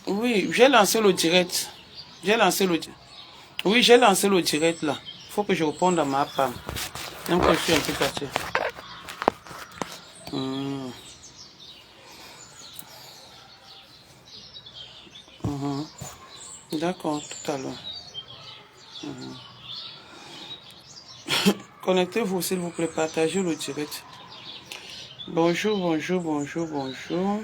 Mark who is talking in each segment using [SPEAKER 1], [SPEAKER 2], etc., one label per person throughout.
[SPEAKER 1] Oui, j'ai lancé le direct. J'ai lancé le... Oui, j'ai lancé le direct là. Il faut que je réponde à ma femme. Donc, je suis un peu fatiguée. D'accord, tout à l'heure. Connectez-vous s'il vous plaît, partagez le direct. Bonjour, bonjour, bonjour, bonjour.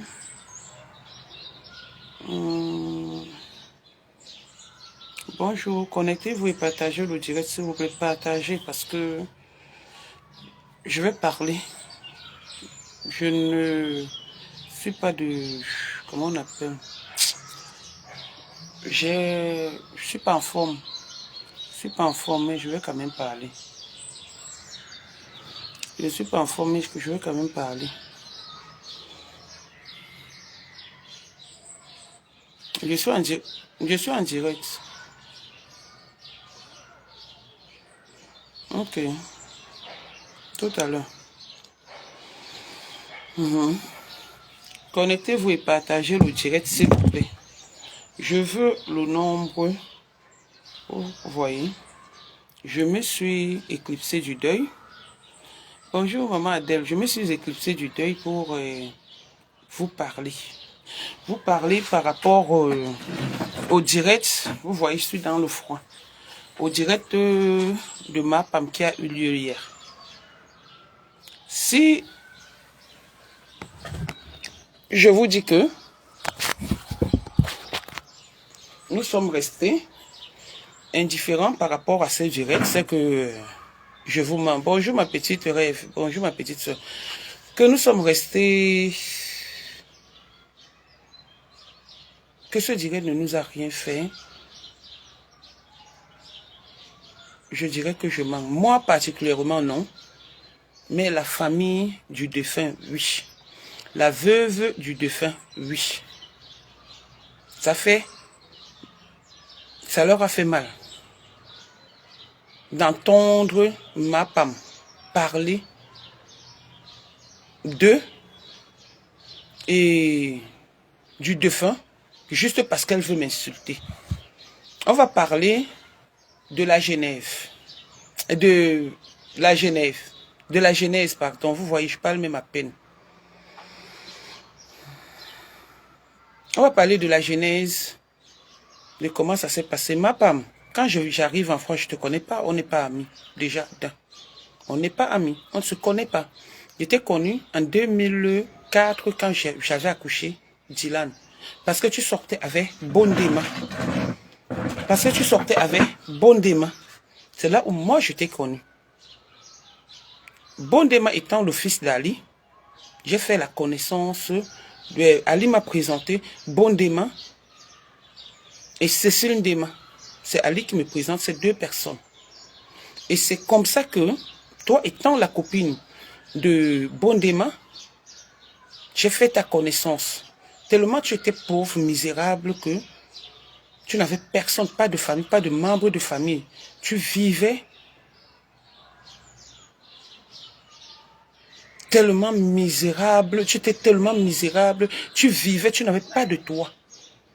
[SPEAKER 1] Bonjour, connectez-vous et partagez le direct s'il vous plaît, partagez parce que je vais parler. Je ne suis pas de... Comment on appelle? Je suis pas en forme. Je suis pas en forme, mais je vais quand même parler. Je suis pas en forme, mais je vais quand même parler. Je suis en direct. Ok. Tout à l'heure. Connectez-vous et partagez le direct, s'il vous plaît. Je veux le nombre. Vous voyez. Je me suis éclipsé du deuil. Bonjour, maman Adèle. Je me suis éclipsé du deuil pour vous parler. Vous parler par rapport au direct. Vous voyez, je suis dans le froid. Au direct de ma femme qui a eu lieu hier. Si je vous dis que nous sommes restés indifférents par rapport à ce direct, c'est que je vous mens. Bonjour ma petite rêve, bonjour ma petite soeur. Que nous sommes restés, que ce direct ne nous a rien fait, je dirais que je mens. Moi particulièrement non, mais la famille du défunt, oui. La veuve du défunt, oui. Ça leur a fait mal d'entendre ma femme parler d'eux et du défunt juste parce qu'elle veut m'insulter. On va parler de la Genève. De la Genèse, pardon. Vous voyez, je parle même à peine. On va parler de la Genèse, de comment ça s'est passé. Ma femme, quand j'arrive en France, je ne te connais pas, on n'est pas amis. Déjà, on n'est pas amis, on ne se connaît pas. J'étais connu en 2004 quand j'avais accouché Dylan. Parce que tu sortais avec Bondema. Parce que tu sortais avec Bondema. C'est là où moi je t'ai connu. Bondema étant le fils d'Ali, j'ai fait la connaissance. Ali m'a présenté Bondema et Cécile Ndema. C'est Ali qui me présente ces deux personnes. Et c'est comme ça que, toi étant la copine de Bondema, j'ai fait ta connaissance. Tellement tu étais pauvre, misérable que tu n'avais personne, pas de famille, pas de membre de famille. Tu vivais tellement misérable, tu étais tellement misérable, tu vivais, tu n'avais pas de toit.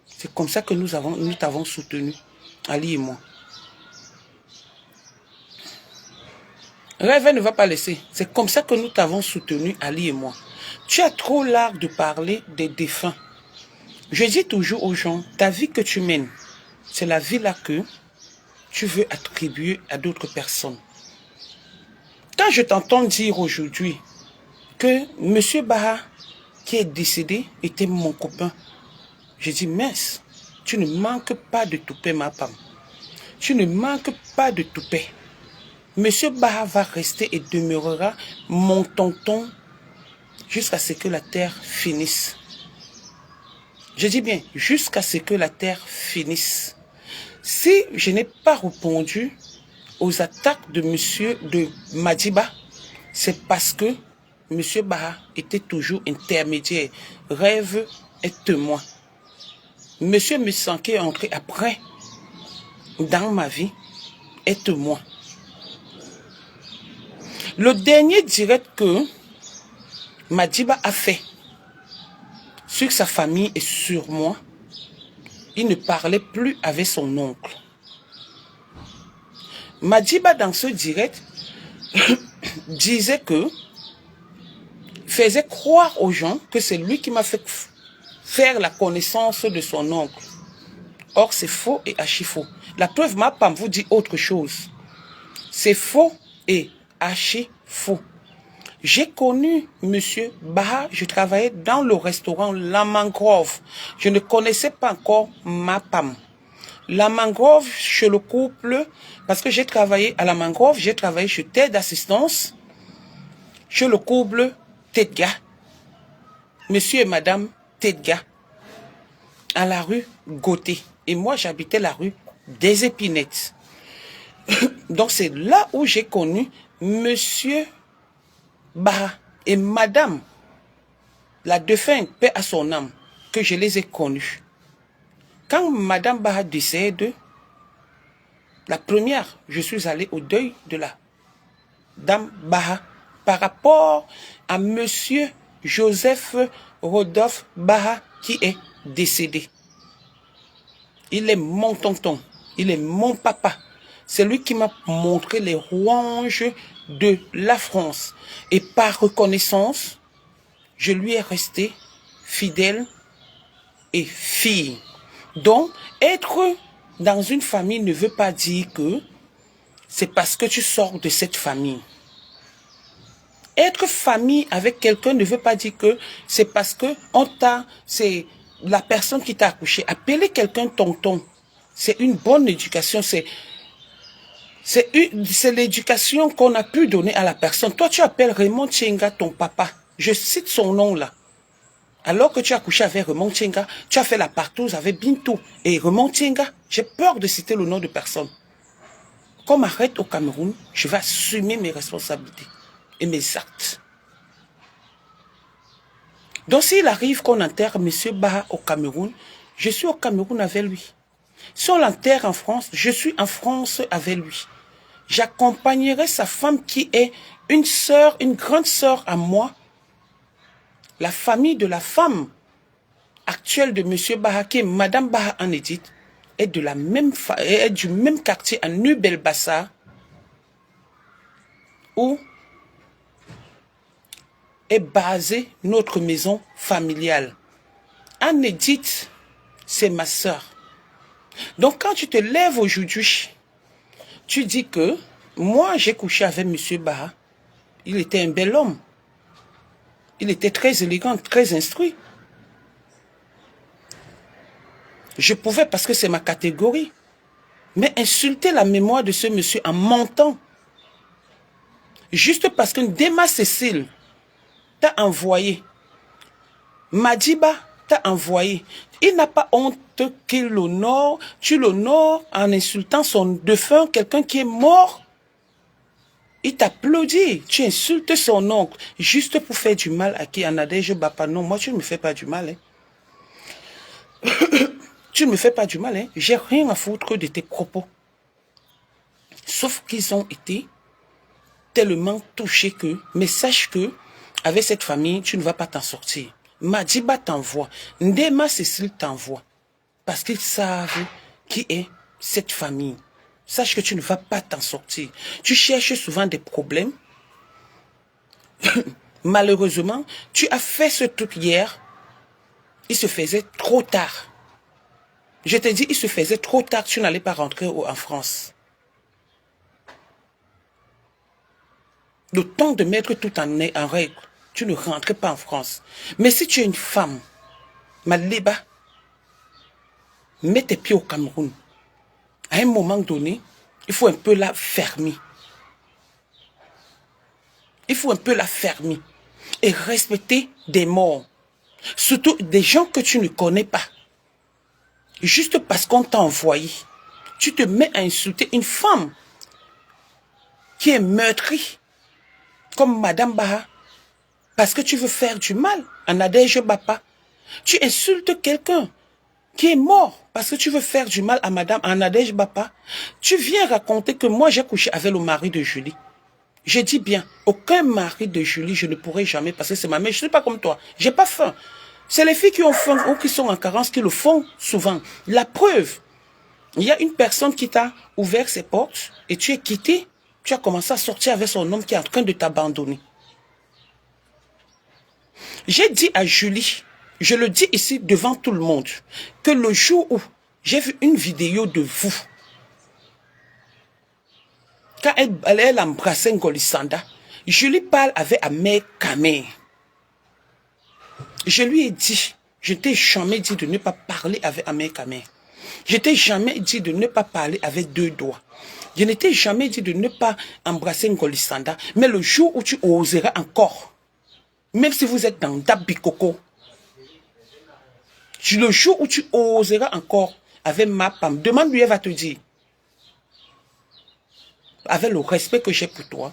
[SPEAKER 1] C'est comme ça que nous t'avons soutenu, Ali et moi. Rêve ne va pas laisser. C'est comme ça que nous t'avons soutenu, Ali et moi. Tu as trop l'art de parler des défunts. Je dis toujours aux gens, ta vie que tu mènes, c'est la vie là que tu veux attribuer à d'autres personnes. Quand je t'entends dire aujourd'hui que M. Baha, qui est décédé, était mon copain, je dis, mince, tu ne manques pas de toupet, ma femme. Tu ne manques pas de toupet. M. Baha va rester et demeurera mon tonton jusqu'à ce que la terre finisse. Je dis bien, jusqu'à ce que la terre finisse. Si je n'ai pas répondu aux attaques de Madiba, c'est parce que M. Baha était toujours intermédiaire. Rêve est témoin. M. Messanké est entré après dans ma vie est témoin. Le dernier direct que Madiba a fait sur sa famille et sur moi, il ne parlait plus avec son oncle. Madiba, dans ce direct, disait que, faisait croire aux gens que c'est lui qui m'a fait faire la connaissance de son oncle. Or, c'est faux et archi faux. La preuve, ma femme vous dit autre chose. C'est faux et archi faux. J'ai connu Monsieur Baha, je travaillais dans le restaurant La Mangrove. Je ne connaissais pas encore ma femme. La Mangrove, chez le couple, parce que j'ai travaillé à La Mangrove, j'ai travaillé chez Ted Assistance, chez le couple Tedga, Monsieur et Madame Tedga, à la rue Gauthier. Et moi, j'habitais la rue des Épinettes. Donc, c'est là où j'ai connu Monsieur Baha et Madame, la défunte, paix à son âme, que je les ai connus. Quand Madame Baha décède, la première, je suis allé au deuil de la Dame Baha par rapport à Monsieur Joseph Rodolphe Baha qui est décédé. Il est mon tonton, il est mon papa. C'est lui qui m'a montré les rouanges de la France. Et par reconnaissance, je lui ai resté fidèle et fille. Donc, être dans une famille ne veut pas dire que c'est parce que tu sors de cette famille. Être famille avec quelqu'un ne veut pas dire que c'est parce que c'est la personne qui t'a accouché. Appeler quelqu'un tonton, c'est une bonne éducation, c'est l'éducation qu'on a pu donner à la personne. Toi, tu appelles Raymond Tchenga ton papa. Je cite son nom là. Alors que tu as couché avec Raymond Tchenga, tu as fait la partouze avec Bintou. Et Raymond Tchenga, j'ai peur de citer le nom de personne. Comme arrête au Cameroun, je vais assumer mes responsabilités et mes actes. Donc s'il arrive qu'on enterre M. Baha au Cameroun, je suis au Cameroun avec lui. Si on l'enterre en France, je suis en France avec lui. J'accompagnerai sa femme qui est une sœur, une grande sœur à moi. La famille de la femme actuelle de M. Baha, qui est Madame Baha en Édith, est du même quartier à Nubelbassa, où est basée notre maison familiale. En Édith, c'est ma sœur. Donc quand tu te lèves aujourd'hui, tu dis que moi j'ai couché avec M. Baha. Il était un bel homme. Il était très élégant, très instruit. Je pouvais parce que c'est ma catégorie. Mais insulter la mémoire de ce monsieur en mentant. Juste parce qu'une Déma Cécile t'a envoyé. Madiba t'a envoyé. Il n'a pas honte qu'il l'honore. Tu l'honores en insultant son défunt, quelqu'un qui est mort. Il t'applaudit. Tu insultes son oncle. Juste pour faire du mal à qui? Anadège Bapa. Non, moi tu ne me fais pas du mal. Hein. Tu ne me fais pas du mal. Hein. J'ai rien à foutre de tes propos. Sauf qu'ils ont été tellement touchés que, mais sache que, avec cette famille, tu ne vas pas t'en sortir. Madiba t'envoie. Ndema Cécile t'envoie. Parce qu'ils savent qui est cette famille. Sache que tu ne vas pas t'en sortir. Tu cherches souvent des problèmes. Malheureusement, tu as fait ce truc hier. Il se faisait trop tard. Je te dis, il se faisait trop tard. Tu n'allais pas rentrer en France. Le temps de mettre tout en règle. Tu ne rentres pas en France. Mais si tu es une femme, Maléba, mets tes pieds au Cameroun. À un moment donné, il faut un peu la fermer. Il faut un peu la fermer. Et respecter des morts. Surtout des gens que tu ne connais pas. Juste parce qu'on t'a envoyé. Tu te mets à insulter une femme qui est meurtrie. Comme Madame Baha. Parce que tu veux faire du mal à Nadège Bapa. Tu insultes quelqu'un qui est mort parce que tu veux faire du mal à Madame Nadège Bapa. Tu viens raconter que moi j'ai couché avec le mari de Julie. Je dis bien, aucun mari de Julie je ne pourrai jamais parce que c'est ma mère. Je ne suis pas comme toi. J'ai pas faim. C'est les filles qui ont faim ou qui sont en carence qui le font souvent. La preuve, il y a une personne qui t'a ouvert ses portes et tu es quitté. Tu as commencé à sortir avec son homme qui est en train de t'abandonner. J'ai dit à Julie, je le dis ici devant tout le monde, que le jour où j'ai vu une vidéo de vous, quand elle embrassait Ngolisanda, Julie parle avec Ahmed Kamé. Je lui ai dit, je t'ai jamais dit de ne pas parler avec Ahmed Kamé. Je t'ai jamais dit de ne pas parler avec deux doigts. Je ne t'ai jamais dit de ne pas embrasser Ngolisanda. Mais le jour où tu oseras encore, même si vous êtes dans Dabikoko, le jour où tu oseras encore avec ma femme, demande-lui, elle va te dire, avec le respect que j'ai pour toi,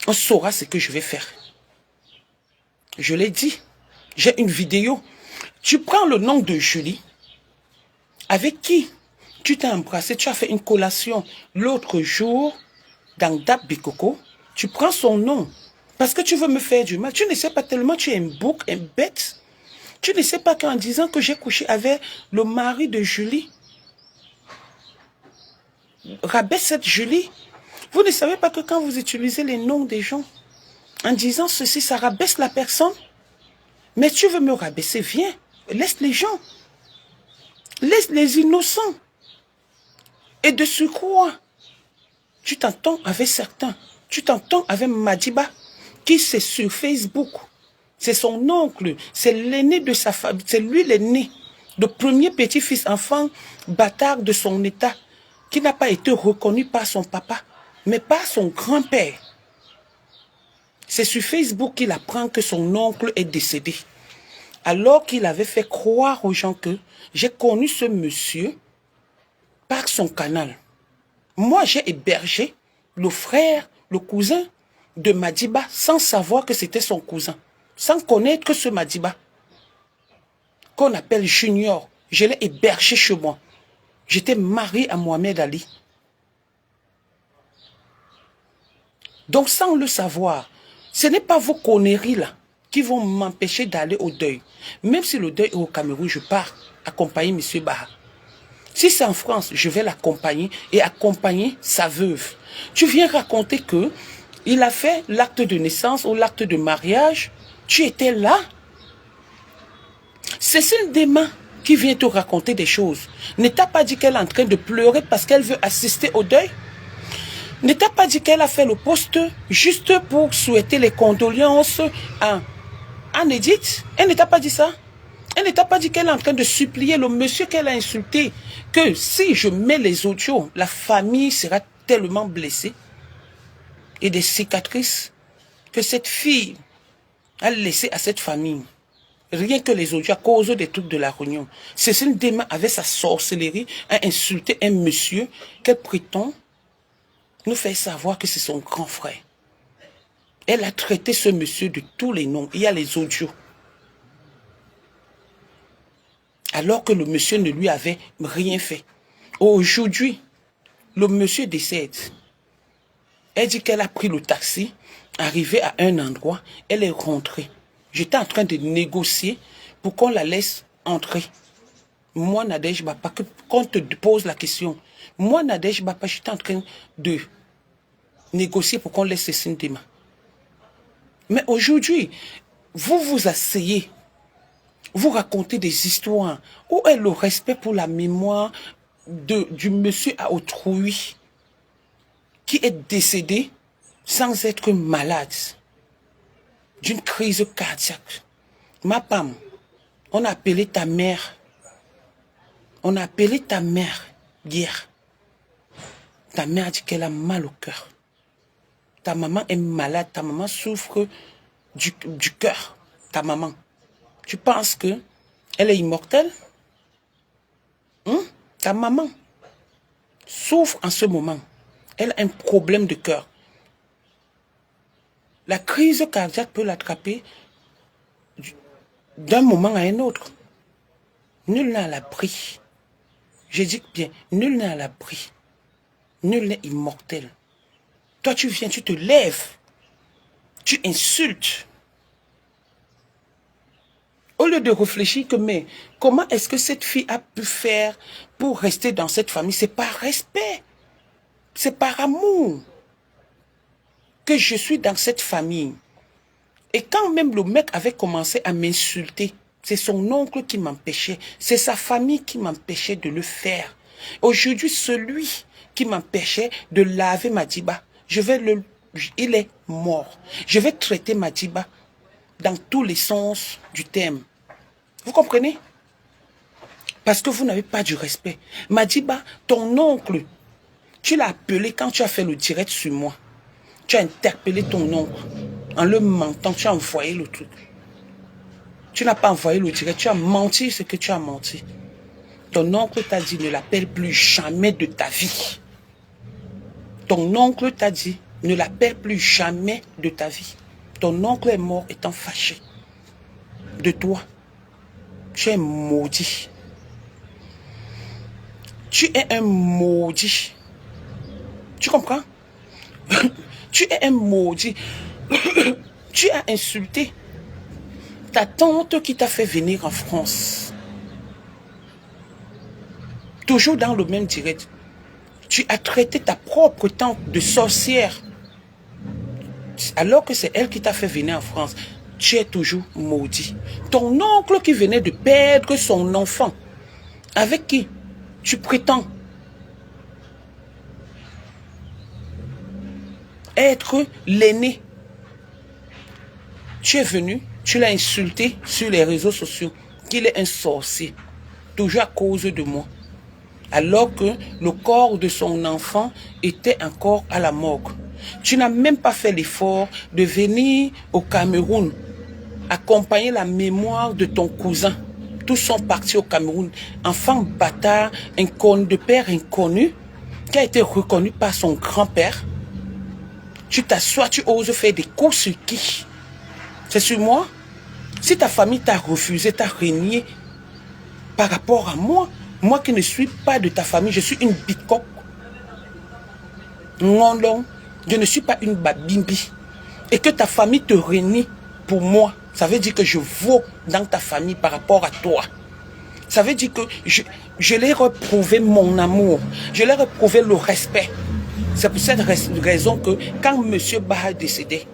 [SPEAKER 1] on saura ce que je vais faire. Je l'ai dit, j'ai une vidéo. Tu prends le nom de Julie, avec qui tu t'es embrassé, tu as fait une collation l'autre jour dans Dab Bikoko, tu prends son nom parce que tu veux me faire du mal. Tu ne sais pas tellement, tu es un bouc, un bête. Tu ne sais pas qu'en disant que j'ai couché avec le mari de Julie, rabaisse cette Julie. Vous ne savez pas que quand vous utilisez les noms des gens, en disant ceci, ça rabaisse la personne. Mais tu veux me rabaisser, viens, laisse les gens. Laisse les innocents. Et de surcroît, tu t'entends avec certains. Tu t'entends avec Madiba, qui c'est sur Facebook. C'est son oncle, c'est l'aîné de sa famille, c'est lui l'aîné. Le premier petit-fils enfant bâtard de son état, qui n'a pas été reconnu par son papa, mais par son grand-père. C'est sur Facebook qu'il apprend que son oncle est décédé. Alors qu'il avait fait croire aux gens que j'ai connu ce monsieur par son canal. Moi, j'ai hébergé le frère, le cousin de Madiba sans savoir que c'était son cousin. Sans connaître que ce Madiba, qu'on appelle Junior. Je l'ai hébergé chez moi. J'étais marié à Mohamed Ali. Donc, sans le savoir, ce n'est pas vos conneries là qui vont m'empêcher d'aller au deuil. Même si le deuil est au Cameroun, je pars accompagner M. Baha. Si c'est en France, je vais l'accompagner et accompagner sa veuve. Tu viens raconter que il a fait l'acte de naissance ou l'acte de mariage. Tu étais là. Cécile Desmans qui vient te raconter des choses. Ne t'a pas dit qu'elle est en train de pleurer parce qu'elle veut assister au deuil? Ne t'a pas dit qu'elle a fait le poste juste pour souhaiter les condoléances à Edith? Elle ne t'a pas dit ça? Elle ne t'a pas dit qu'elle est en train de supplier le monsieur qu'elle a insulté, que si je mets les audios, la famille sera tellement blessée et des cicatrices que cette fille a laissé à cette famille. Rien que les audios à cause des trucs de la réunion. Cécile Desmans avec sa sorcellerie a insulté un monsieur qu'elle prétend nous faire savoir que c'est son grand frère. Elle a traité ce monsieur de tous les noms. Il y a les audios. Alors que le monsieur ne lui avait rien fait. Aujourd'hui, le monsieur décède. Elle dit qu'elle a pris le taxi, arrivée à un endroit, elle est rentrée. J'étais en train de négocier pour qu'on la laisse entrer. Moi, Nadège Bapa, qu'on te pose la question. Moi, Nadège Bapa, j'étais en train de négocier pour qu'on laisse Cécile Desmans. Mais aujourd'hui, vous vous asseyez, vous racontez des histoires. Où est le respect pour la mémoire du monsieur à autrui qui est décédé sans être malade d'une crise cardiaque? Ma femme, on a appelé ta mère. On a appelé ta mère hier. Ta mère dit qu'elle a mal au cœur. Ta maman est malade, ta maman souffre du cœur. Ta maman. Tu penses que elle est immortelle? Ta maman souffre en ce moment. Elle a un problème de cœur. La crise cardiaque peut l'attraper d'un moment à un autre. Nul n'est à l'abri. Je dis bien, nul n'est à l'abri. Nul n'est immortel. Toi, tu viens, tu te lèves. Tu insultes. Au lieu de réfléchir que, mais comment est-ce que cette fille a pu faire pour rester dans cette famille? C'est par respect. C'est par amour que je suis dans cette famille. Et quand même le mec avait commencé à m'insulter, c'est son oncle qui m'empêchait. C'est sa famille qui m'empêchait de le faire. Aujourd'hui, celui qui m'empêchait de laver Madiba, il est mort. Je vais traiter Madiba dans tous les sens du terme. Vous comprenez? Parce que vous n'avez pas du respect. Madiba, ton oncle, tu l'as appelé quand tu as fait le direct sur moi. Tu as interpellé ton oncle. En le mentant, tu as envoyé le truc. Tu n'as pas envoyé le direct, tu as menti ce que tu as menti. Ton oncle t'a dit, ne l'appelle plus jamais de ta vie. Ton oncle t'a dit, ne l'appelle plus jamais de ta vie. Ton oncle est mort étant fâché de toi. Tu es maudit. Tu es un maudit. Tu comprends? Tu es un maudit. Tu as insulté ta tante qui t'a fait venir en France. Toujours dans le même direct. Tu as traité ta propre tante de sorcière. Alors que c'est elle qui t'a fait venir en France. Tu es toujours maudit. Ton oncle qui venait de perdre son enfant. Avec qui tu prétends être l'aîné. Tu es venu, tu l'as insulté sur les réseaux sociaux. Qu'il est un sorcier. Toujours à cause de moi. Alors que le corps de son enfant était encore à la morgue. Tu n'as même pas fait l'effort de venir au Cameroun, accompagner la mémoire de ton cousin. Tous sont partis au Cameroun. Enfant bâtard, de père inconnu, qui a été reconnu par son grand-père. Tu t'assois, tu oses faire des coups sur qui? C'est sur moi? Si ta famille t'a refusé, t'a renié par rapport à moi, moi qui ne suis pas de ta famille, je suis une bicoque. Non, je ne suis pas une babimbi. Et que ta famille te renie pour moi, ça veut dire que je vaux dans ta famille par rapport à toi. Ça veut dire que je leur ai reprouvé mon amour. Je leur ai reprouvé le respect. C'est pour cette raison que quand M. Baha est décédé,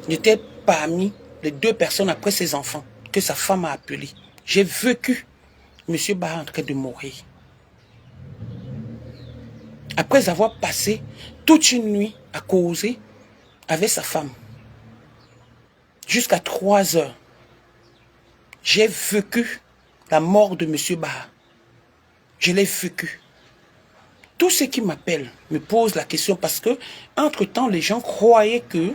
[SPEAKER 1] j'étais parmi les 2 personnes après ses enfants que sa femme a appelé. J'ai vécu M. Baha en train de mourir. Après avoir passé toute une nuit à causer avec sa femme, jusqu'à 3 heures, j'ai vécu la mort de M. Baha. Je l'ai vécu. Tous ceux qui m'appellent me posent la question parce que, entre-temps, les gens croyaient que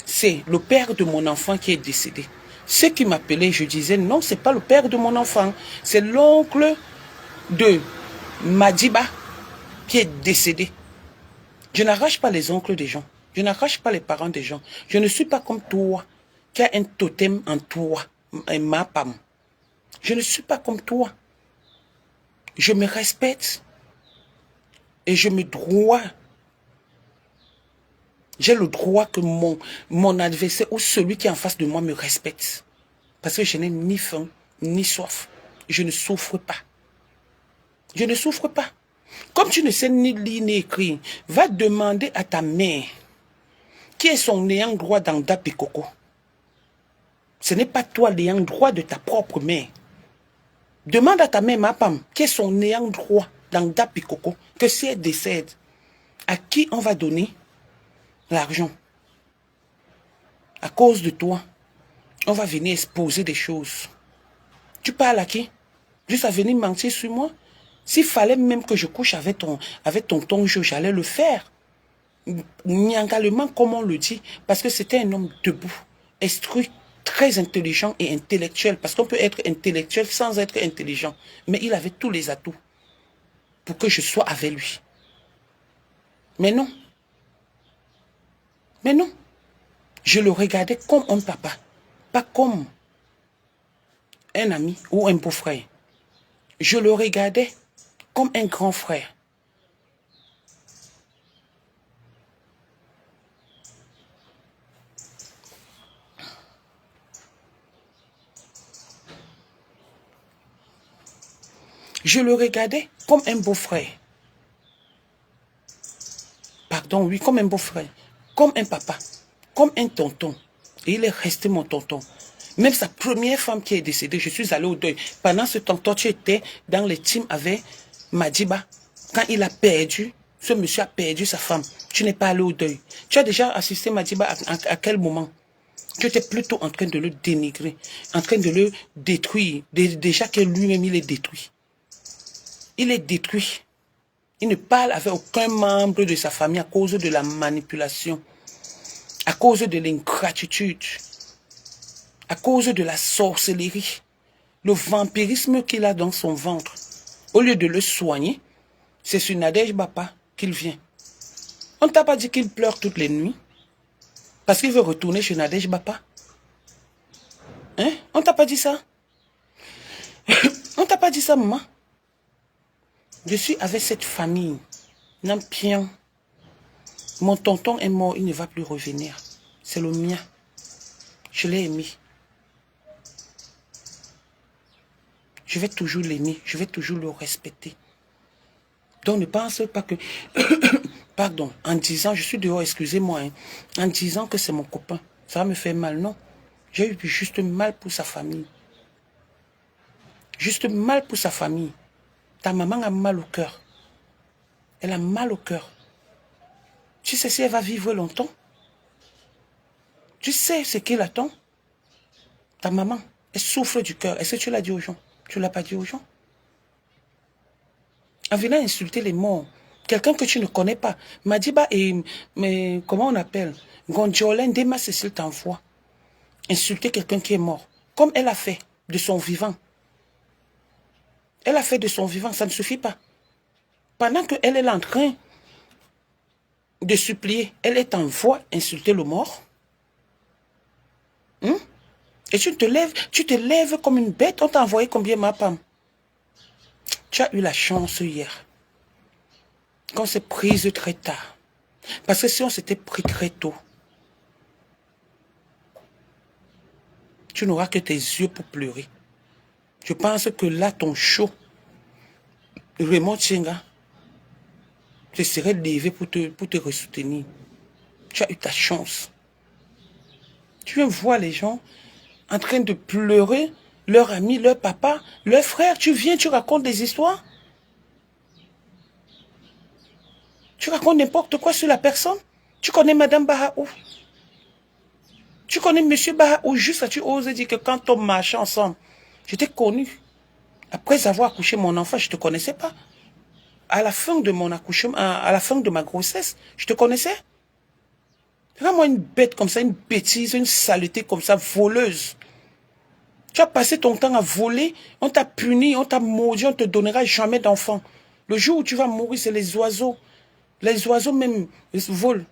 [SPEAKER 1] c'est le père de mon enfant qui est décédé. Ceux qui m'appelaient, je disais, non, c'est pas le père de mon enfant. C'est l'oncle de Madiba qui est décédé. Je n'arrache pas les oncles des gens. Je n'arrache pas les parents des gens. Je ne suis pas comme toi, qui a un totem en toi, ma femme. Je ne suis pas comme toi. Je me respecte. Et je me dois. J'ai le droit que mon adversaire ou celui qui est en face de moi me respecte. Parce que je n'ai ni faim, ni soif. Je ne souffre pas. Je ne souffre pas. Comme tu ne sais ni lire ni écrire, va demander à ta mère qui est son ayant droit dans Dapikoko. Ce n'est pas toi l'ayant droit de ta propre mère. Demande à ta mère, ma femme, qui est son ayant droit dans Dapikoko, que si elle décède, à qui on va donner l'argent. À cause de toi, on va venir exposer des choses. Tu parles à qui? Juste à venir mentir sur moi? S'il fallait même que je couche avec ton j'allais le faire. Nyangalement, comme on le dit, parce que c'était un homme debout, instruit, très intelligent et intellectuel, parce qu'on peut être intellectuel sans être intelligent. Mais il avait tous les atouts pour que je sois avec lui. Mais non. Mais non. Je le regardais comme un papa, pas comme un ami ou un beau-frère. Je le regardais comme un grand frère. Je le regardais comme un beau-frère. Pardon, oui, comme un beau-frère. Comme un papa. Comme un tonton. Et il est resté mon tonton. Même sa première femme qui est décédée, je suis allé au deuil. Pendant ce temps, toi, tu étais dans les teams avec Madiba. Quand il a perdu, ce monsieur a perdu sa femme. Tu n'es pas allé au deuil. Tu as déjà assisté Madiba à quel moment? Tu étais plutôt en train de le dénigrer, en train de le détruire. Déjà que lui-même, il est détruit. Il est détruit. Il ne parle avec aucun membre de sa famille à cause de la manipulation, à cause de l'ingratitude, à cause de la sorcellerie, le vampirisme qu'il a dans son ventre. Au lieu de le soigner, c'est sur Nadège Bapa qu'il vient. On ne t'a pas dit qu'il pleure toutes les nuits parce qu'il veut retourner chez Nadège Bapa? Hein? On t'a pas dit ça? On t'a pas dit ça, maman? Je suis avec cette famille. Nampion. Mon tonton est mort, il ne va plus revenir. C'est le mien. Je l'ai aimé. Je vais toujours l'aimer, je vais toujours le respecter. Donc ne pense pas que... Pardon, en disant, je suis dehors, excusez-moi, hein, en disant que c'est mon copain, ça va me faire mal, non. J'ai eu juste mal pour sa famille. Juste mal pour sa famille. Ta maman a mal au cœur. Elle a mal au cœur. Tu sais si elle va vivre longtemps? Tu sais ce qu'il attend? Ta maman, elle souffre du cœur. Est-ce que tu l'as dit aux gens? Tu ne l'as pas dit aux gens? En venant insulter les morts, quelqu'un que tu ne connais pas. Madiba et... Mais comment on appelle? Gondjolène, Dema Cécile t'envoie. Insulter quelqu'un qui est mort. Comme elle a fait de son vivant. Elle a fait de son vivant, ça ne suffit pas. Pendant qu'elle est en train de supplier, elle est en voie insulter le mort. Et tu te lèves comme une bête. On t'a envoyé combien, ma femme? Tu as eu la chance hier. Qu'on s'est prise très tard. Parce que si on s'était pris très tôt, tu n'auras que tes yeux pour pleurer. Je pense que là, ton show, Raymond Tchenga, je serais levé pour te ressoutenir. Tu as eu ta chance. Tu viens voir les gens en train de pleurer, leur ami, leur papa, leur frère. Tu viens, tu racontes des histoires. Tu racontes n'importe quoi sur la personne. Tu connais Madame Bahaou. Tu connais Monsieur Bahaou. Juste, tu oses dire que quand on marchait ensemble, je t'ai connu. Après avoir accouché mon enfant, je ne te connaissais pas. À la fin de mon accouchement, à la fin de ma grossesse, je te connaissais. Vraiment une bête comme ça, une bêtise, une saleté comme ça, voleuse. Tu as passé ton temps à voler, on t'a puni, on t'a maudit, on ne te donnera jamais d'enfant. Le jour où tu vas mourir, c'est les oiseaux. Les oiseaux même volent.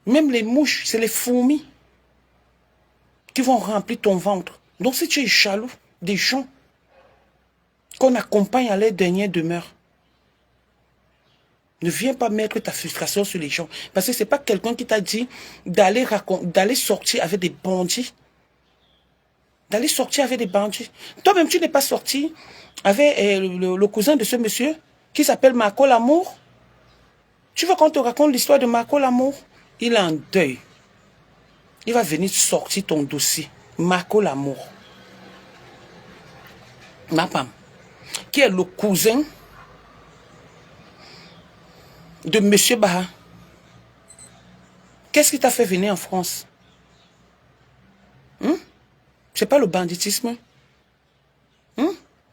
[SPEAKER 1] Même les mouches, c'est les fourmis qui vont remplir ton ventre. Donc si tu es jaloux des gens qu'on accompagne à leur dernière demeure, ne viens pas mettre ta frustration sur les gens. Parce que ce n'est pas quelqu'un qui t'a dit d'aller sortir avec des bandits. D'aller sortir avec des bandits. Toi-même, tu n'es pas sorti avec le cousin de ce monsieur qui s'appelle Marco Lamour. Tu veux qu'on te raconte l'histoire de Marco Lamour? Il est en deuil. Il va venir sortir ton dossier. Marco Lamour. Ma femme, qui est le cousin de monsieur Baha. Qu'est-ce qui t'a fait venir en France? C'est pas le banditisme.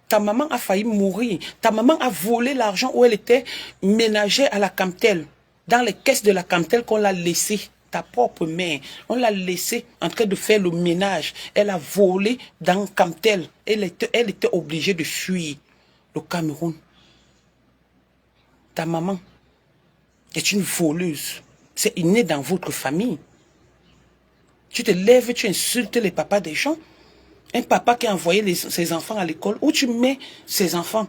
[SPEAKER 1] Ta maman a failli mourir. Ta maman a volé l'argent où elle était ménagère à la Camtel. Dans les caisses de la Camtel qu'on l'a laissée. Ta propre mère. On l'a laissée en train de faire le ménage. Elle a volé dans Camtel. Elle était obligée de fuir le Cameroun. Ta maman est une voleuse. C'est inné dans votre famille. Tu te lèves, tu insultes les papas des gens. Un papa qui a envoyé ses enfants à l'école, où tu mets ses enfants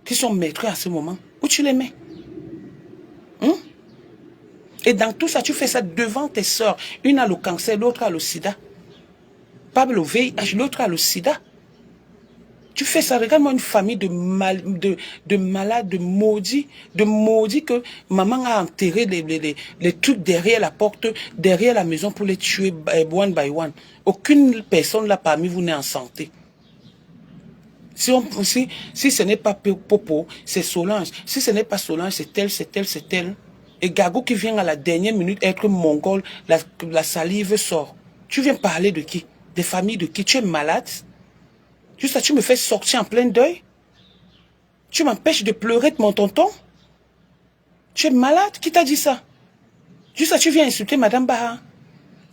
[SPEAKER 1] qui sont maîtres à ce moment, où tu les mets? Et dans tout ça, tu fais ça devant tes soeurs. Une a le cancer, l'autre a le sida. Pas le VIH, l'autre a le sida. Tu fais ça, regarde-moi une famille de malades, de maudits que maman a enterré les trucs derrière la porte, derrière la maison pour les tuer one by one. Aucune personne là parmi vous n'est en santé. Si ce n'est pas Popo, c'est Solange. Si ce n'est pas Solange, c'est tel, c'est tel, c'est tel. Et Gago qui vient à la dernière minute être mongol, la salive sort. Tu viens parler de qui? Des familles de qui? Tu es malade? Juste ça, tu me fais sortir en plein deuil? Tu m'empêches de pleurer de mon tonton? Tu es malade? Qui t'a dit ça? Juste ça, tu viens insulter Madame Baha.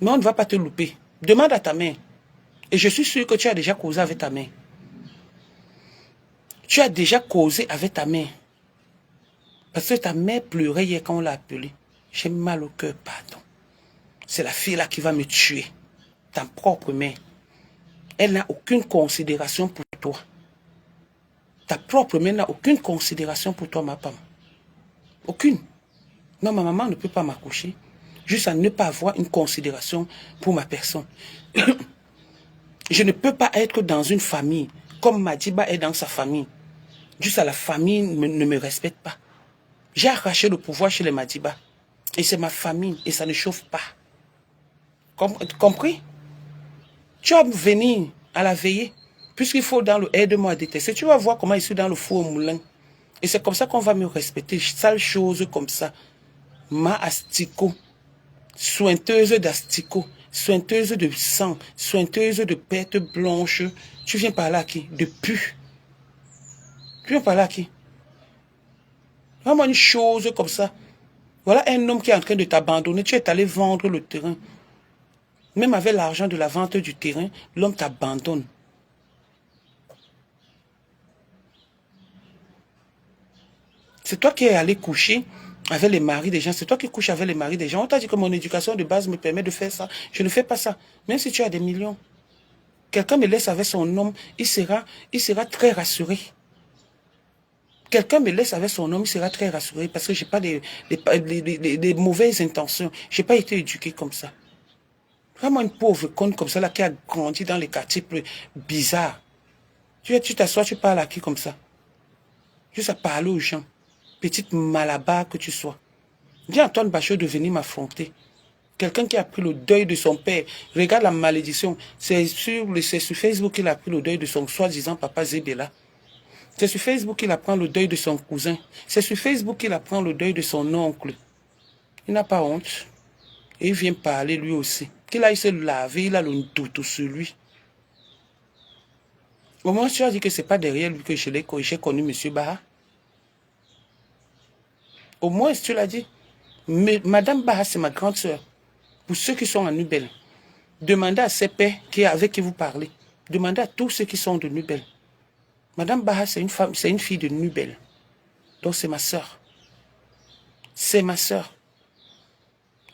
[SPEAKER 1] Mais on ne va pas te louper. Demande à ta mère. Et je suis sûr que tu as déjà causé avec ta mère. Tu as déjà causé avec ta mère. Parce que ta mère pleurait hier quand on l'a appelée. J'ai mal au cœur, pardon. C'est la fille là qui va me tuer. Ta propre mère. Elle n'a aucune considération pour toi. Ta propre mère n'a aucune considération pour toi, ma femme. Aucune. Non, ma maman ne peut pas m'accoucher. Juste à ne pas avoir une considération pour ma personne. Je ne peux pas être dans une famille comme Madiba est dans sa famille. Juste à la famille ne me respecte pas. J'ai arraché le pouvoir chez les Madiba. Et c'est ma famille. Et ça ne chauffe pas. Compris? Tu vas venir à la veillée. Puisqu'il faut dans le aide-moi à détester. Tu vas voir comment je suis dans le four au moulin. Et c'est comme ça qu'on va me respecter. Sale chose comme ça. Ma asticot. Sointeuse d'asticot. Sointeuse de sang. Sointeuse de pète blanche. Tu viens par là à qui? De pu. Tu viens par là à qui? Vraiment une chose comme ça. Voilà un homme qui est en train de t'abandonner. Tu es allé vendre le terrain. Même avec l'argent de la vente du terrain, l'homme t'abandonne. C'est toi qui es allé coucher avec les maris des gens. C'est toi qui couches avec les maris des gens. On t'a dit que mon éducation de base me permet de faire ça. Je ne fais pas ça. Même si tu as des millions. Quelqu'un me laisse avec son homme, il sera très rassuré. Quelqu'un me laisse avec son homme, il sera très rassuré parce que je n'ai pas des mauvaises intentions. Je n'ai pas été éduqué comme ça. Vraiment une pauvre conne comme ça là, qui a grandi dans les quartiers plus bizarres. Tu t'assois, tu parles à qui comme ça? Juste à parler aux gens. Petite malabar que tu sois. Dis à Antoine Bachot de venir m'affronter. Quelqu'un qui a pris le deuil de son père. Regarde la malédiction. C'est sur Facebook qu'il a pris le deuil de son soi-disant papa Zébéla. C'est sur Facebook qu'il apprend le deuil de son cousin. C'est sur Facebook qu'il apprend le deuil de son oncle. Il n'a pas honte. Et il vient parler lui aussi. Qu'il aille se laver, il a le toutou sur lui. Au moins, tu as dit que ce n'est pas derrière lui que j'ai connu M. Baha. Au moins, tu l'as dit. Mais Madame Baha, c'est ma grande sœur. Pour ceux qui sont en Nubel, demandez à ses pères avec qui vous parlez. Demandez à tous ceux qui sont de Nubel. Madame Baha, c'est une femme, c'est une fille de Nubel. Donc c'est ma sœur. C'est ma sœur.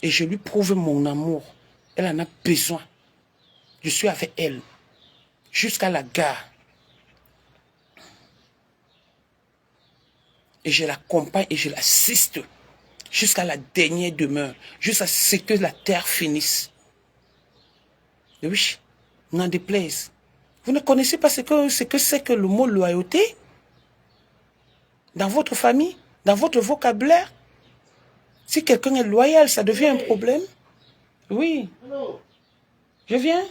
[SPEAKER 1] Et je lui prouve mon amour. Elle en a besoin. Je suis avec elle. Jusqu'à la gare. Et je l'accompagne et je l'assiste. Jusqu'à la dernière demeure. Jusqu'à ce que la terre finisse. Et oui, n'en déplaise. Vous ne connaissez pas ce que c'est que le mot loyauté? Dans votre famille? Dans votre vocabulaire? Si quelqu'un est loyal, ça devient un problème? Oui. Je viens.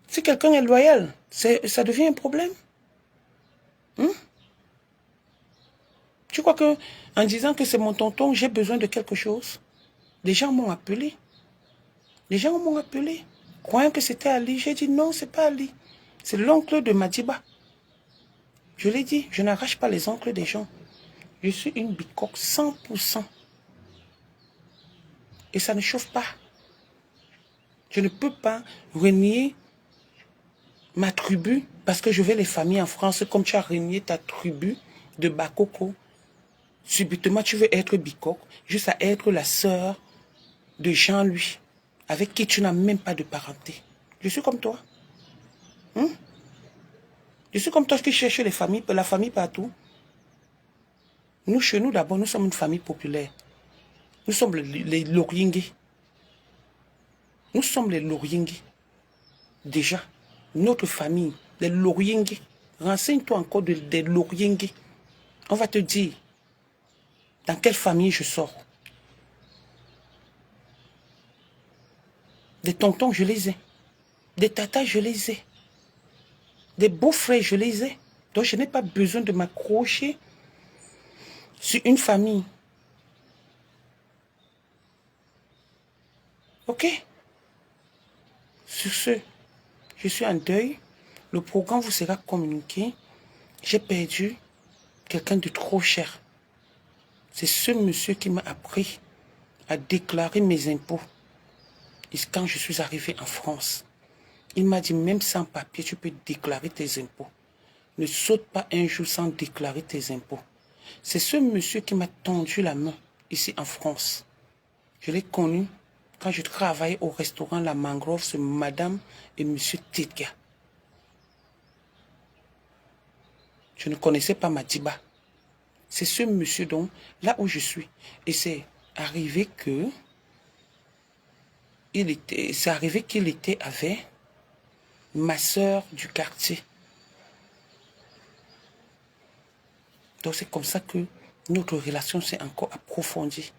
[SPEAKER 1] Si quelqu'un est loyal, ça devient un problème? Tu crois que en disant que c'est mon tonton, j'ai besoin de quelque chose? Les gens m'ont appelé. Les gens m'ont appelé. Croyant que c'était Ali. J'ai dit non, c'est pas Ali. C'est l'oncle de Madiba. Je l'ai dit, je n'arrache pas les oncles des gens. Je suis une bicoque 100%. Et ça ne chauffe pas. Je ne peux pas renier ma tribu parce que je vais les familles en France comme tu as renié ta tribu de Bakoko. Subitement, tu veux être bicoque, juste à être la sœur de Jean-Louis, avec qui tu n'as même pas de parenté. Je suis comme toi. Je suis comme toi qui cherche la famille partout. Nous, chez nous, d'abord, nous sommes une famille populaire. Nous sommes les Loriengues. Nous sommes les Loriengues. Déjà. Notre famille, les Loriengue. Renseigne-toi encore des Loriengue. On va te dire dans quelle famille je sors. Des tontons, je les ai. Des tatas, je les ai. Des beaux-frères, je les ai. Donc, je n'ai pas besoin de m'accrocher sur une famille. Ok? Sur ce, je suis en deuil. Le programme vous sera communiqué. J'ai perdu quelqu'un de trop cher. C'est ce monsieur qui m'a appris à déclarer mes impôts. Et quand je suis arrivé en France, il m'a dit, même sans papier, tu peux déclarer tes impôts. Ne saute pas un jour sans déclarer tes impôts. C'est ce monsieur qui m'a tendu la main ici en France. Je l'ai connu quand je travaillais au restaurant La Mangrove, c'est madame et monsieur Tidga. Je ne connaissais pas Madiba. C'est ce monsieur donc, là où je suis. Et c'est arrivé que qu'il était avec ma soeur du quartier. Donc c'est comme ça que notre relation s'est encore approfondie.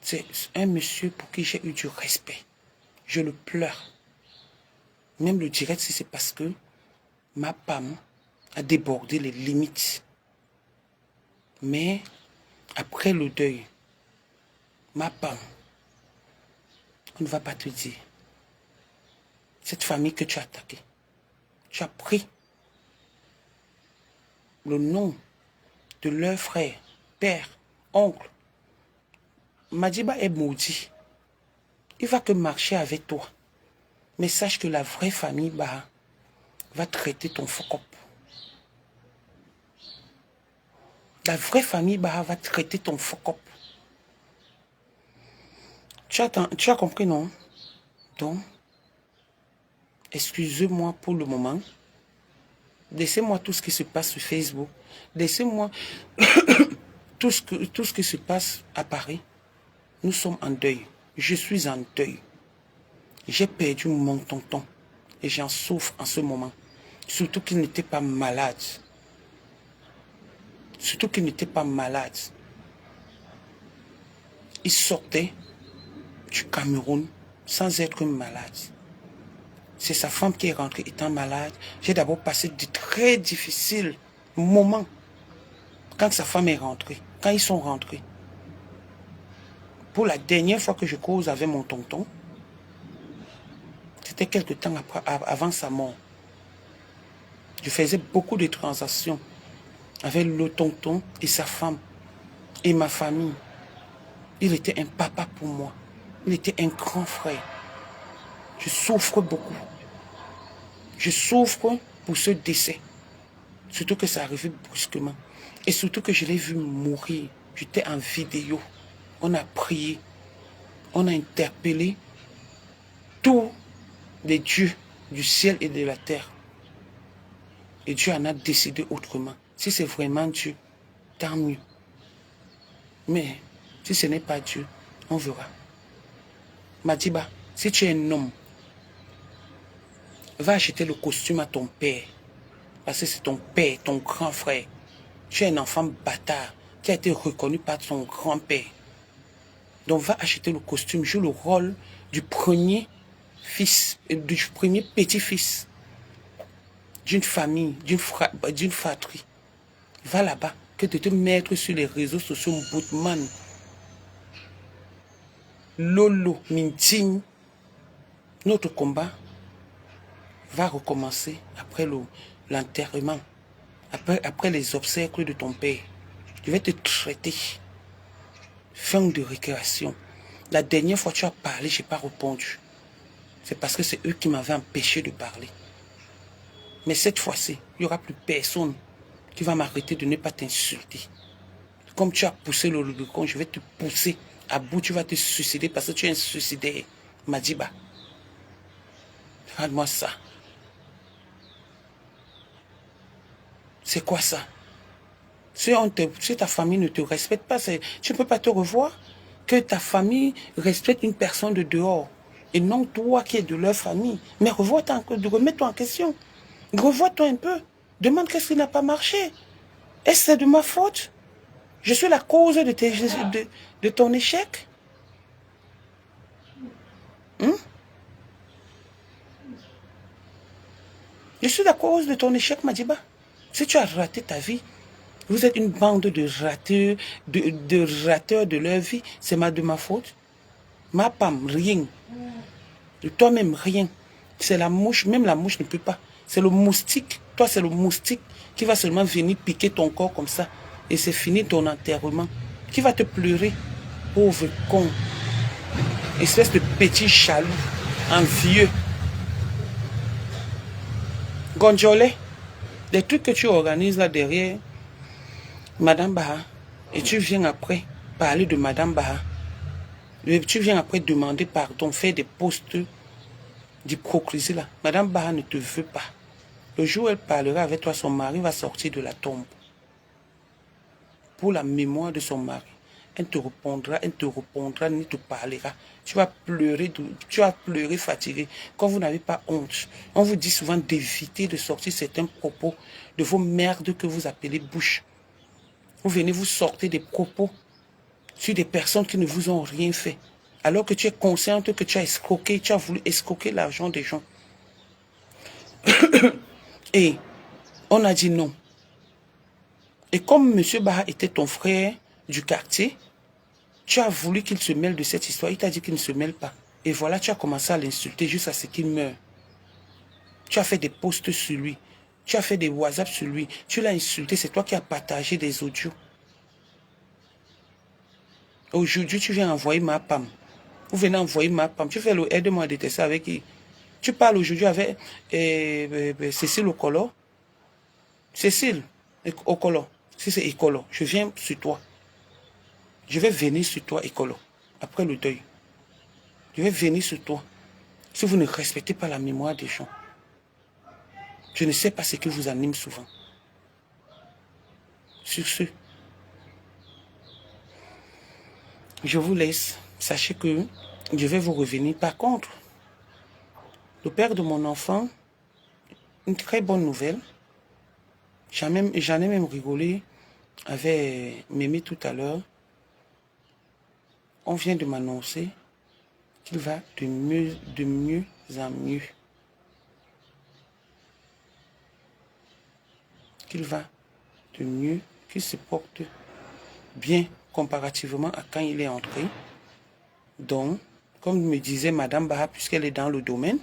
[SPEAKER 1] C'est un monsieur pour qui j'ai eu du respect. Je le pleure. Même le direct, si c'est parce que ma femme a débordé les limites. Mais après le deuil, ma femme, on ne va pas te dire. Cette famille que tu as attaquée, tu as pris le nom de leur frère, père, oncle. Madiba est maudit. Il va que marcher avec toi. Mais sache que la vraie famille va traiter ton focop. La vraie famille va traiter ton focop. Tu as compris, non? Donc, excusez-moi pour le moment. Laissez-moi tout ce qui se passe sur Facebook. Laissez-moi tout ce qui se passe à Paris. Nous sommes en deuil. Je suis en deuil. J'ai perdu mon tonton. Et j'en souffre en ce moment. Surtout qu'il n'était pas malade. Surtout qu'il n'était pas malade. Il sortait du Cameroun sans être malade. C'est sa femme qui est rentrée étant malade. J'ai d'abord passé de très difficiles moments quand sa femme est rentrée, quand ils sont rentrés. Pour la dernière fois que je cause avec mon tonton, c'était quelque temps avant sa mort. Je faisais beaucoup de transactions avec le tonton et sa femme et ma famille. Il était un papa pour moi. Il était un grand frère. Je souffre beaucoup. Je souffre pour ce décès. Surtout que ça arrivait brusquement. Et surtout que je l'ai vu mourir. J'étais en vidéo. On a prié. On a interpellé tous les dieux du ciel et de la terre. Et Dieu en a décidé autrement. Si c'est vraiment Dieu, tant mieux. Mais si ce n'est pas Dieu, on verra. Madiba, si tu es un homme, va acheter le costume à ton père. Parce que c'est ton père, ton grand frère. Tu es un enfant bâtard qui a été reconnu par son grand-père. Donc va acheter le costume, joue le rôle du premier fils, du premier petit-fils d'une famille, d'une fratrie. Va là-bas, que de te mettre sur les réseaux sociaux, Boutman, Lolo, Minting. Notre combat va recommencer après l'enterrement, après les obsèques de ton père. Je vais te traiter. Fin de récréation. La dernière fois que tu as parlé, je n'ai pas répondu. C'est parce que c'est eux qui m'avaient empêché de parler. Mais cette fois-ci, il n'y aura plus personne qui va m'arrêter de ne pas t'insulter. Comme tu as poussé le Rubicon, je vais te pousser à bout. Tu vas te suicider parce que tu es un suicidaire. Madiba, regarde-moi ça. C'est quoi ça? Si ta famille ne te respecte pas, tu ne peux pas te revoir. Que ta famille respecte une personne de dehors. Et non toi qui es de leur famille. Mais remets-toi en question. Revois-toi un peu. Demande qu'est-ce qui n'a pas marché. Est-ce que c'est de ma faute? Je suis la cause de ton échec? Hein? Je suis la cause de ton échec, Madiba. Si tu as raté ta vie, vous êtes une bande de rateurs, de rateurs de leur vie, c'est de ma faute. Ma pam, rien. De toi-même, rien. C'est la mouche, même la mouche ne peut pas. C'est le moustique. Toi, c'est le moustique qui va seulement venir piquer ton corps comme ça. Et c'est fini ton enterrement. Qui va te pleurer? Pauvre con. Espèce de petit jaloux, envieux. Gonjolé, les trucs que tu organises là derrière Madame Baha, et tu viens après parler de Madame Baha. Tu viens après demander pardon, faire des postes d'hypocrisie là. Madame Baha ne te veut pas. Le jour où elle parlera avec toi, son mari va sortir de la tombe. Pour la mémoire de son mari. Elle te répondra, ni te parlera. Tu vas pleurer fatigué. Quand vous n'avez pas honte, on vous dit souvent d'éviter de sortir certains propos de vos merdes que vous appelez bouche. Vous venez vous sortir des propos sur des personnes qui ne vous ont rien fait. Alors que tu es consciente que tu as voulu escroquer l'argent des gens. Et on a dit non. Et comme M. Baha était ton frère du quartier, tu as voulu qu'il se mêle de cette histoire. Il t'a dit qu'il ne se mêle pas. Et voilà, tu as commencé à l'insulter jusqu'à ce qu'il meure. Tu as fait des posts sur lui. Tu as fait des WhatsApp sur lui. Tu l'as insulté. C'est toi qui as partagé des audios. Aujourd'hui, tu viens envoyer ma pam. Vous venez envoyer ma pam. Tu fais le aide-moi à détester avec qui? Tu parles aujourd'hui avec Cécile Okolo. Cécile Okolo. Si c'est Okolo, je viens sur toi. Je vais venir sur toi, Okolo. Après le deuil. Je vais venir sur toi. Si vous ne respectez pas la mémoire des gens. Je ne sais pas ce qui vous anime souvent. Sur ce, je vous laisse. Sachez que je vais vous revenir. Par contre, le père de mon enfant, une très bonne nouvelle. J'en ai même rigolé avec Mémé tout à l'heure. On vient de m'annoncer qu'il va de mieux en mieux. Qu'il va de mieux, qu'il se porte bien comparativement à quand il est entré. Donc, comme me disait Madame Baha, puisqu'elle est dans le domaine,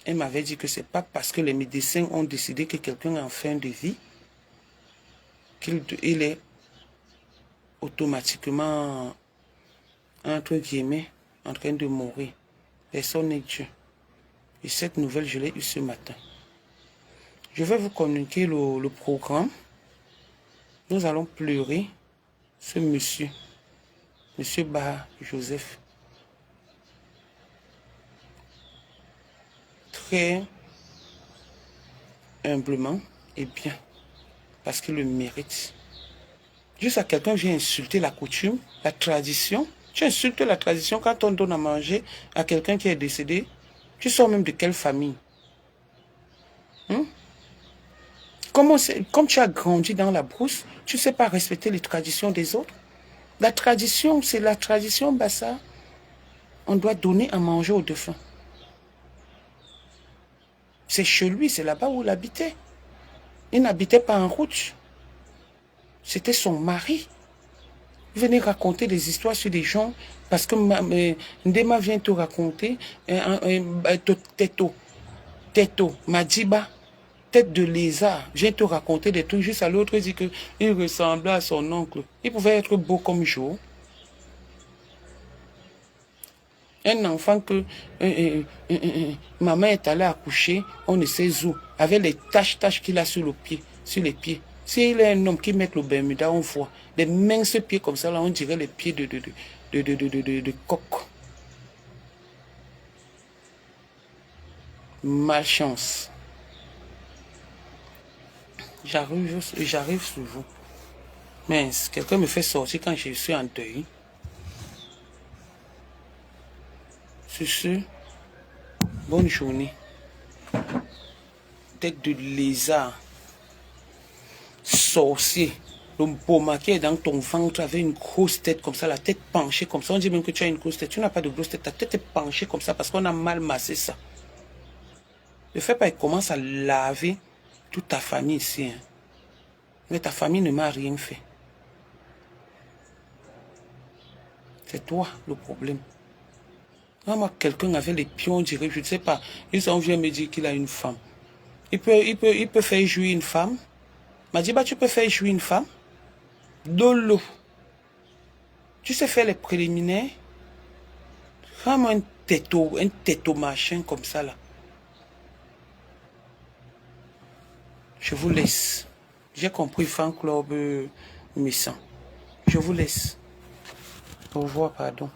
[SPEAKER 1] elle m'avait dit que c'est pas parce que les médecins ont décidé que quelqu'un est en fin de vie qu'il est automatiquement, entre guillemets, en train de mourir. Personne n'est Dieu. Et cette nouvelle, je l'ai eue ce matin. Je vais vous communiquer le programme. Nous allons pleurer ce monsieur, monsieur Baha Joseph. Très humblement et bien, parce qu'il le mérite. Juste à quelqu'un vient insulter la coutume, la tradition. Tu insultes la tradition quand on donne à manger à quelqu'un qui est décédé. Tu sors même de quelle famille? Comme tu as grandi dans la brousse, tu ne sais pas respecter les traditions des autres. La tradition, c'est la tradition, Bassa. On doit donner à manger aux défunts. C'est chez lui, c'est là-bas où il habitait. Il n'habitait pas en route. C'était son mari. Il venait raconter des histoires sur des gens parce que Ndema vient te raconter Teto, Madiba, tête de lézard, vient te raconter des trucs. Juste à l'autre, il dit qu'il ressemblait à son oncle. Il pouvait être beau comme jour. Un enfant que maman est allée accoucher, on ne sait où, avec les taches qu'il a sur les pieds. S'il est un homme qui met le Bermuda, on voit des minces pieds comme ça, là, on dirait les pieds de coq. Malchance. J'arrive sur vous. Mais quelqu'un me fait sortir quand je suis en deuil. Sur ce, Bonne journée. Tête de lézard. Sorcier. Le boma qui est dans ton ventre avec une grosse tête comme ça, la tête penchée comme ça. On dit même que tu as une grosse tête. Tu n'as pas de grosse tête. Ta tête est penchée comme ça parce qu'on a mal massé ça. Ne fais pas, il commence à laver toute ta famille ici. Hein. Mais ta famille ne m'a rien fait. C'est toi le problème. Moi, quelqu'un avait les pions directs, je ne sais pas. Il s'en vient me dire qu'il a une femme. Il peut faire jouir une femme. M'a dit, bah, tu peux faire jouir une femme. Dolo. Tu sais faire les préliminaires. Vraiment un této machin comme ça là. Je vous laisse. J'ai compris fan club Missan. Je vous laisse. Au revoir, pardon.